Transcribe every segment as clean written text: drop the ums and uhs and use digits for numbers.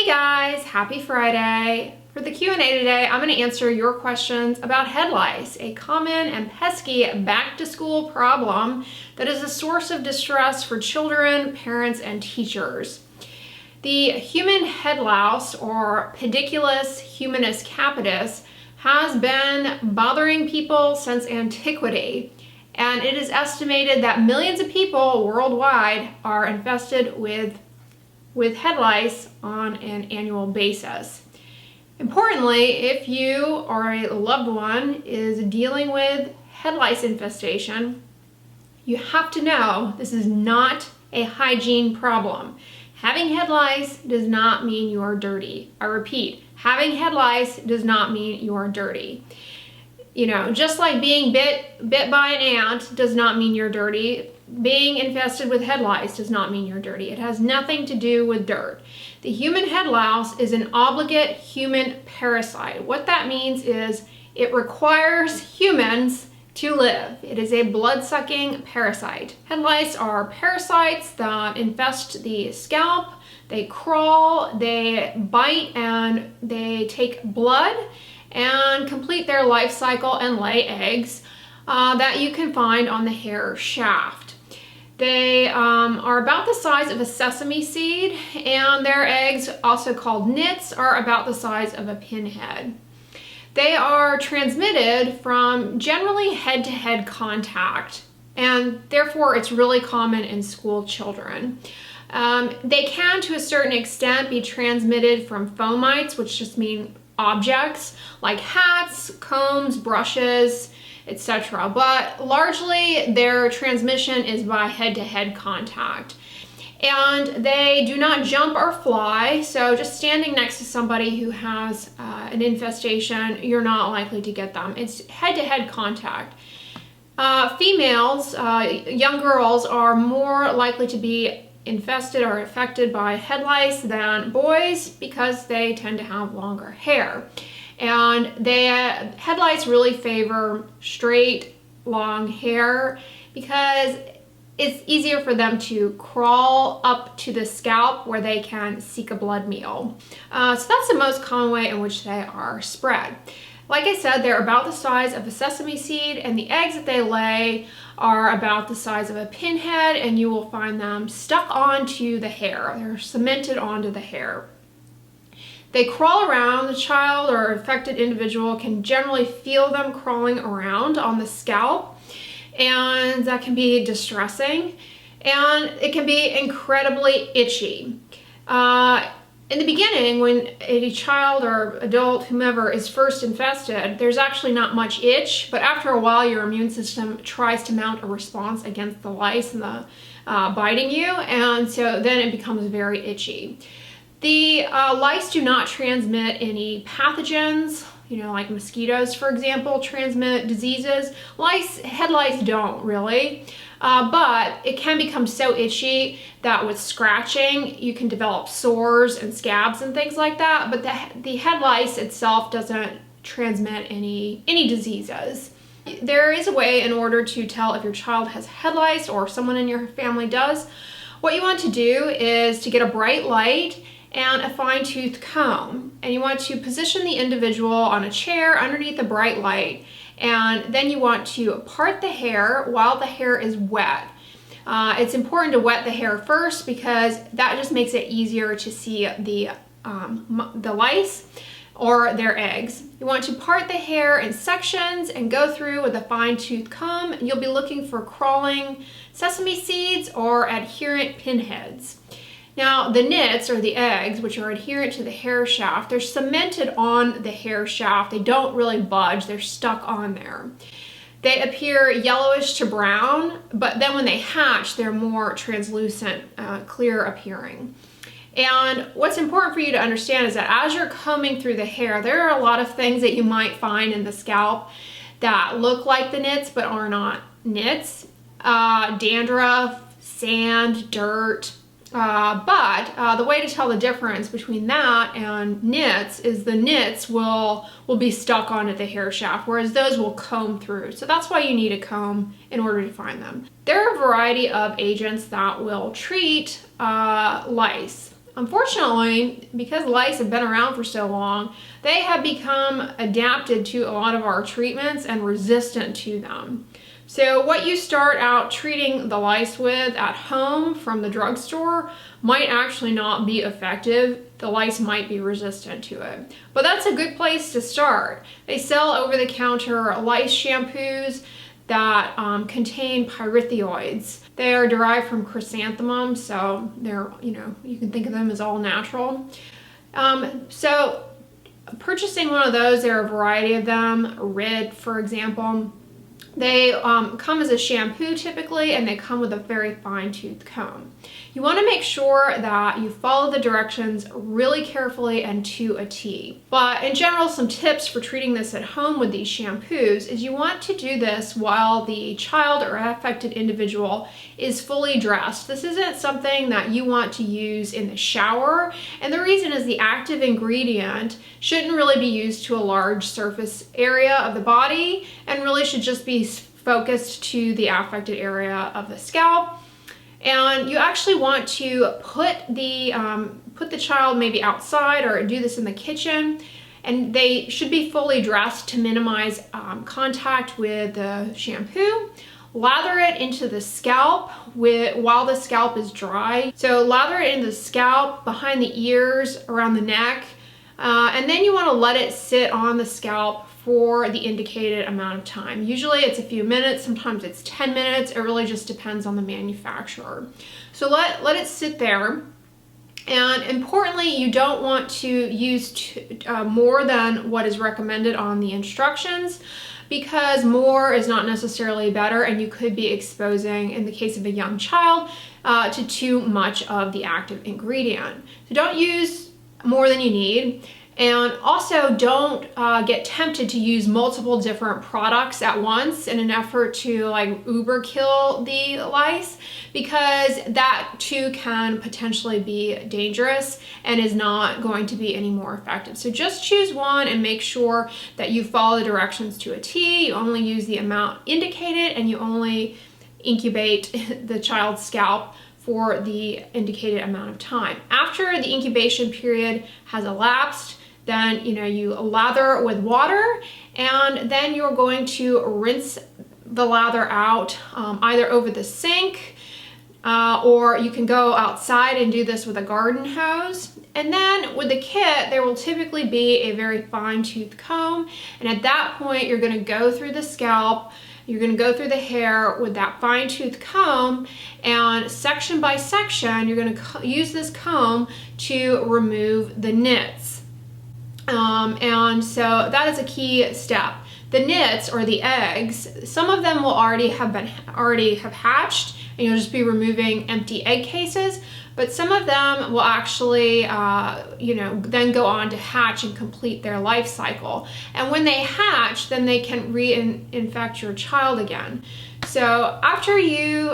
Hey guys, happy Friday. For the Q&A today, I'm going to answer your questions about head lice, a common and pesky back-to-school problem that is a source of distress for children, parents, and teachers. The human head louse, or Pediculus humanus capitis, has been bothering people since antiquity, and it is estimated that millions of people worldwide are infested with head lice on an annual basis. Importantly, if you or a loved one is dealing with head lice infestation, you have to know this is not a hygiene problem. Having head lice does not mean you are dirty. I repeat, having head lice does not mean you are dirty. You know, just like being bit by an ant does not mean you're dirty, being infested with head lice does not mean you're dirty. It has nothing to do with dirt. The human head louse is an obligate human parasite. What that means is it requires humans to live. It is a blood-sucking parasite. Head lice are parasites that infest the scalp. They crawl, they bite, and they take blood and complete their life cycle and lay eggs that you can find on the hair shaft. They are about the size of a sesame seed, and their eggs, also called nits, are about the size of a pinhead. They are transmitted from generally head-to-head contact, and therefore it's really common in school children. They can, to a certain extent, be transmitted from fomites, which just mean objects like hats, combs, brushes, etc. But largely their transmission is by head-to-head contact. And they do not jump or fly, so just standing next to somebody who has an infestation, you're not likely to get them. It's head-to-head contact. Females, young girls, are more likely to be infested or affected by head lice than boys because they tend to have longer hair. And head lice really favor straight, long hair because it's easier for them to crawl up to the scalp where they can seek a blood meal. So that's the most common way in which they are spread. Like I said, they're about the size of a sesame seed, and the eggs that they lay are about the size of a pinhead, and you will find them stuck onto the hair. They're cemented onto the hair. They crawl around. The child or affected individual can generally feel them crawling around on the scalp, and that can be distressing, and it can be incredibly itchy. In the beginning, when a child or adult, whomever, is first infested, there's actually not much itch, but after a while your immune system tries to mount a response against the lice and the biting you, and so then it becomes very itchy. The lice do not transmit any pathogens, you know, like mosquitoes, for example, transmit diseases. Head lice don't really, but it can become so itchy that with scratching, you can develop sores and scabs and things like that, but the head lice itself doesn't transmit any diseases. There is a way in order to tell if your child has head lice or someone in your family does. What you want to do is to get a bright light and a fine-tooth comb, and you want to position the individual on a chair underneath the bright light, and then you want to part the hair while the hair is wet. It's important to wet the hair first because that just makes it easier to see the lice or their eggs. You want to part the hair in sections and go through with a fine-tooth comb. You'll be looking for crawling sesame seeds or adherent pinheads. Now, the nits, or the eggs, which are adherent to the hair shaft, they're cemented on the hair shaft. They don't really budge. They're stuck on there. They appear yellowish to brown, but then when they hatch, they're more translucent, clear appearing. And what's important for you to understand is that as you're combing through the hair, there are a lot of things that you might find in the scalp that look like the nits but are not nits. Dandruff, sand, dirt. But the way to tell the difference between that and nits is the nits will be stuck onto the hair shaft, whereas those will comb through. So that's why you need a comb in order to find them. There are a variety of agents that will treat lice. unfortunately, because lice have been around for so long, they have become adapted to a lot of our treatments and resistant to them. So what you start out treating the lice with at home from the drugstore might actually not be effective. The lice might be resistant to it. But that's a good place to start. They sell over-the-counter lice shampoos that contain pyrethioids. They are derived from chrysanthemums, so they're, you can think of them as all natural. So purchasing one of those, there are a variety of them. Rid, for example. They come as a shampoo typically, and they come with a very fine-tooth comb. You want to make sure that you follow the directions really carefully and to a T. But in general, some tips for treating this at home with these shampoos is you want to do this while the child or affected individual is fully dressed. This isn't something that you want to use in the shower, and the reason is the active ingredient shouldn't really be used to a large surface area of the body and really should just be focused to the affected area of the scalp. And you actually want to put the child maybe outside or do this in the kitchen, and they should be fully dressed to minimize contact with the shampoo. Lather it into the scalp while the scalp is dry. So lather it into the scalp, behind the ears, around the neck, and then you want to let it sit on the scalp for the indicated amount of time. Usually it's a few minutes, sometimes it's 10 minutes. It really just depends on the manufacturer. So let it sit there. And importantly, you don't want to use more than what is recommended on the instructions, because more is not necessarily better, and you could be exposing, in the case of a young child, to too much of the active ingredient. So don't use more than you need. And also don't get tempted to use multiple different products at once in an effort to like uber kill the lice, because that too can potentially be dangerous and is not going to be any more effective. So just choose one and make sure that you follow the directions to a T. You only use the amount indicated, and you only incubate the child's scalp for the indicated amount of time. After the incubation period has elapsed, then you lather with water, and then you're going to rinse the lather out either over the sink, or you can go outside and do this with a garden hose. And then with the kit, there will typically be a very fine-tooth comb, and at that point you're going to go through the scalp, you're going to go through the hair with that fine-tooth comb, and section by section you're going to use this comb to remove the nits. And so that is a key step. The nits, or the eggs, some of them will already have hatched, and you'll just be removing empty egg cases, but some of them will actually then go on to hatch and complete their life cycle. And when they hatch, then they can reinfect your child again. So after you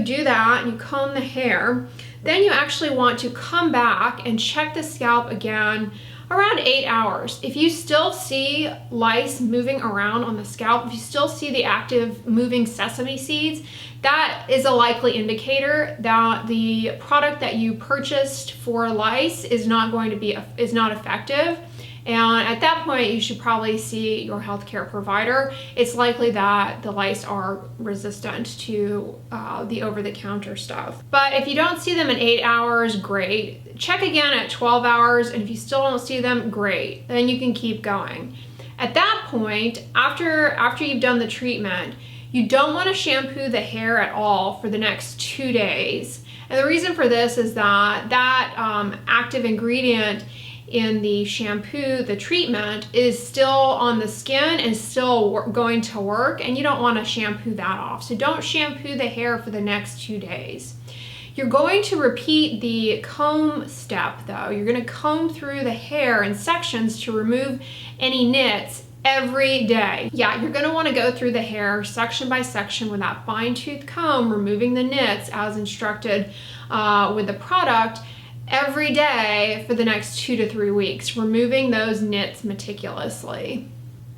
do that and you comb the hair, then you actually want to come back and check the scalp again around 8 hours. If you still see lice moving around on the scalp, if you still see the active moving sesame seeds, that is a likely indicator that the product that you purchased for lice is not effective. And at that point, you should probably see your healthcare provider. It's likely that the lice are resistant to the over-the-counter stuff. But if you don't see them in 8 hours, great. Check again at 12 hours, and if you still don't see them, great. Then you can keep going. At that point, after you've done the treatment, you don't want to shampoo the hair at all for the next 2 days. And the reason for this is that active ingredient in the shampoo, the treatment, is still on the skin and still going to work, and you don't want to shampoo that off. So don't shampoo the hair for the next 2 days. You're going to repeat the comb step though. You're going to comb through the hair in sections to remove any nits every day. Yeah, you're going to want to go through the hair section by section with that fine-tooth comb, removing the nits as instructed with the product, every day for the next 2 to 3 weeks, removing those nits meticulously.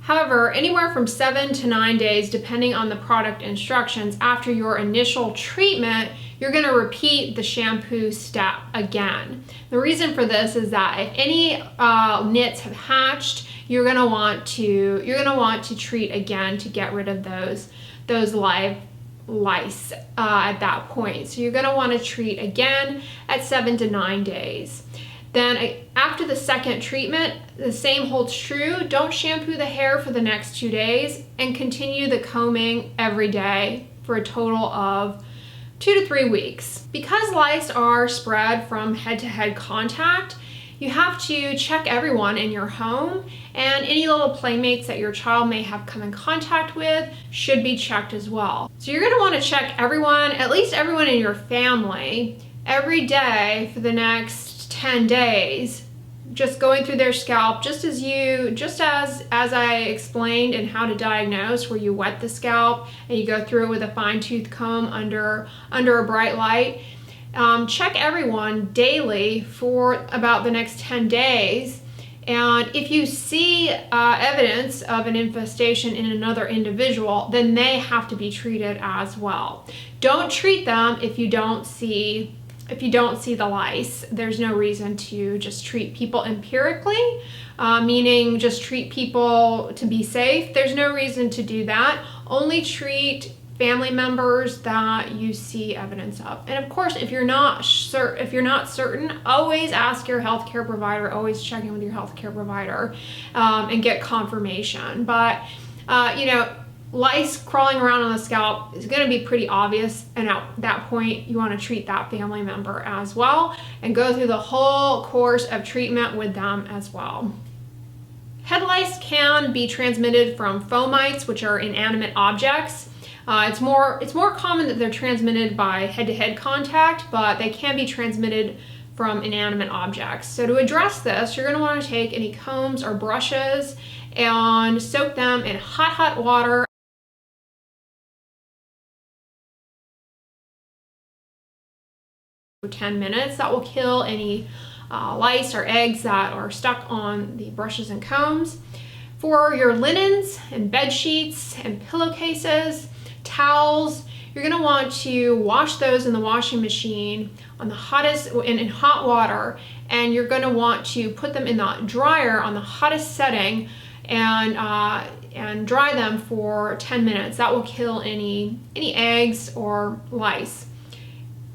However, anywhere from 7 to 9 days, depending on the product instructions, after your initial treatment, you're going to repeat the shampoo step again. The reason for this is that if any nits have hatched, you're going to want to treat again to get rid of those live lice at that point. So you're going to want to treat again at 7 to 9 days. Then after the second treatment, the same holds true. Don't shampoo the hair for the next 2 days and continue the combing every day for a total of 2 to 3 weeks. Because lice are spread from head-to-head contact, you have to check everyone in your home, and any little playmates that your child may have come in contact with should be checked as well. So you're going to want to check everyone, at least everyone in your family, every day for the next 10 days, just going through their scalp, just as I explained in how to diagnose, where you wet the scalp and you go through it with a fine-tooth comb under a bright light. Check everyone daily for about the next 10 days. And if you see evidence of an infestation in another individual, then they have to be treated as well. Don't treat them if you don't see the lice. There's no reason to just treat people empirically, meaning just treat people to be safe. There's no reason to do that. Only treat family members that you see evidence of. And of course, if you're not certain, always ask your healthcare provider, always check in with your healthcare provider and get confirmation. But lice crawling around on the scalp is going to be pretty obvious, and at that point you want to treat that family member as well and go through the whole course of treatment with them as well. Head lice can be transmitted from fomites, which are inanimate objects. It's more common that they're transmitted by head-to-head contact, but they can be transmitted from inanimate objects. So to address this, you're going to want to take any combs or brushes and soak them in hot water for 10 minutes. That will kill any lice or eggs that are stuck on the brushes and combs. For your linens and bed sheets and pillowcases, towels, you're going to want to wash those in the washing machine on the hottest in hot water, and you're going to want to put them in the dryer on the hottest setting and dry them for 10 minutes. That will kill any eggs or lice.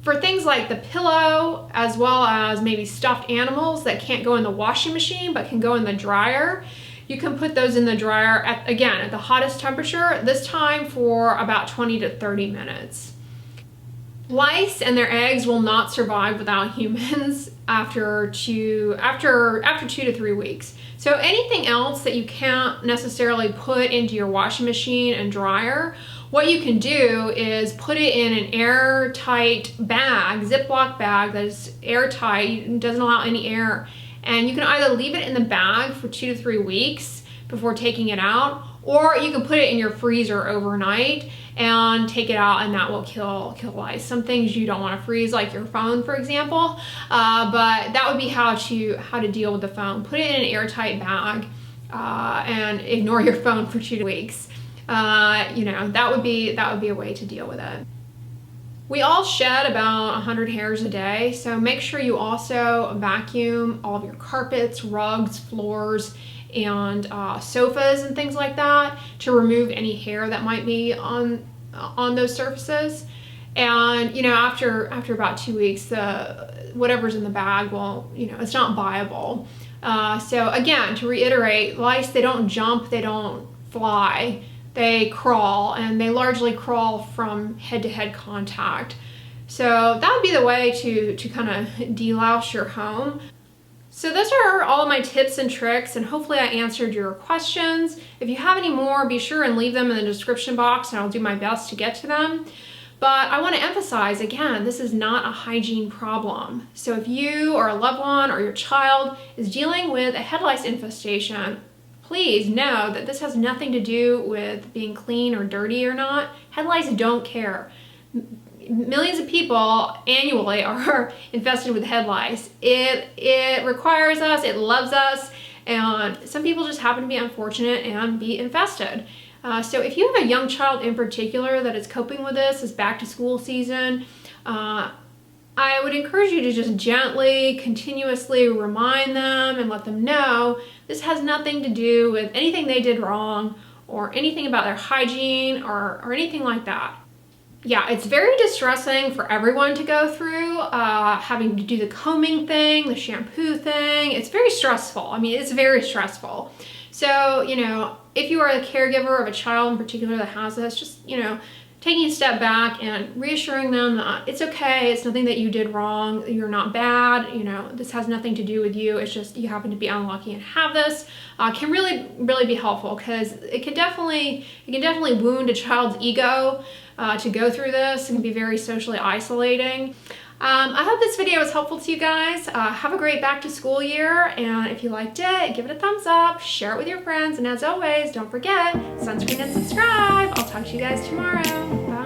For things like the pillow, as well as maybe stuffed animals that can't go in the washing machine but can go in the dryer, you can put those in the dryer at the hottest temperature, this time for about 20 to 30 minutes. Lice and their eggs will not survive without humans after 2 to 3 weeks. So anything else that you can't necessarily put into your washing machine and dryer, what you can do is put it in an airtight bag, Ziploc bag that is airtight, doesn't allow any air. And you can either leave it in the bag for 2 to 3 weeks before taking it out, or you can put it in your freezer overnight and take it out, and that will kill lice. Some things you don't want to freeze, like your phone, for example, but that would be how to deal with the phone. Put it in an airtight bag and ignore your phone for 2 weeks. That would be a way to deal with it. We all shed about 100 hairs a day, so make sure you also vacuum all of your carpets, rugs, floors, and sofas and things like that to remove any hair that might be on those surfaces. And after about 2 weeks, whatever's in the bag will, it's not viable. So again, to reiterate, lice, they don't jump, they don't fly. They crawl, and they largely crawl from head-to-head contact. So that would be the way to kind of delouse your home. So those are all of my tips and tricks, and hopefully I answered your questions. If you have any more, be sure and leave them in the description box, and I'll do my best to get to them. But I want to emphasize, again, this is not a hygiene problem. So if you or a loved one or your child is dealing with a head lice infestation, please know that this has nothing to do with being clean or dirty or not. Head lice don't care. Millions of people annually are infested with head lice. It requires us, it loves us, and some people just happen to be unfortunate and be infested. So if you have a young child in particular that is coping with this back to school season, I would encourage you to just gently, continuously remind them and let them know this has nothing to do with anything they did wrong or anything about their hygiene or anything like that. Yeah, it's very distressing for everyone to go through, having to do the combing thing, the shampoo thing. It's very stressful. I mean, it's very stressful. So, you know, if you are a caregiver of a child in particular that has this, just, you know, taking a step back and reassuring them that it's okay, it's nothing that you did wrong, you're not bad, you know, this has nothing to do with you, it's just you happen to be unlucky and have this, can really be helpful, because it can definitely wound a child's ego to go through this. It can be very socially isolating. I hope this video was helpful to you guys. Have a great back to school year, and if you liked it, give it a thumbs up, share it with your friends, and as always, don't forget, sunscreen and subscribe. I'll talk to you guys tomorrow. Bye.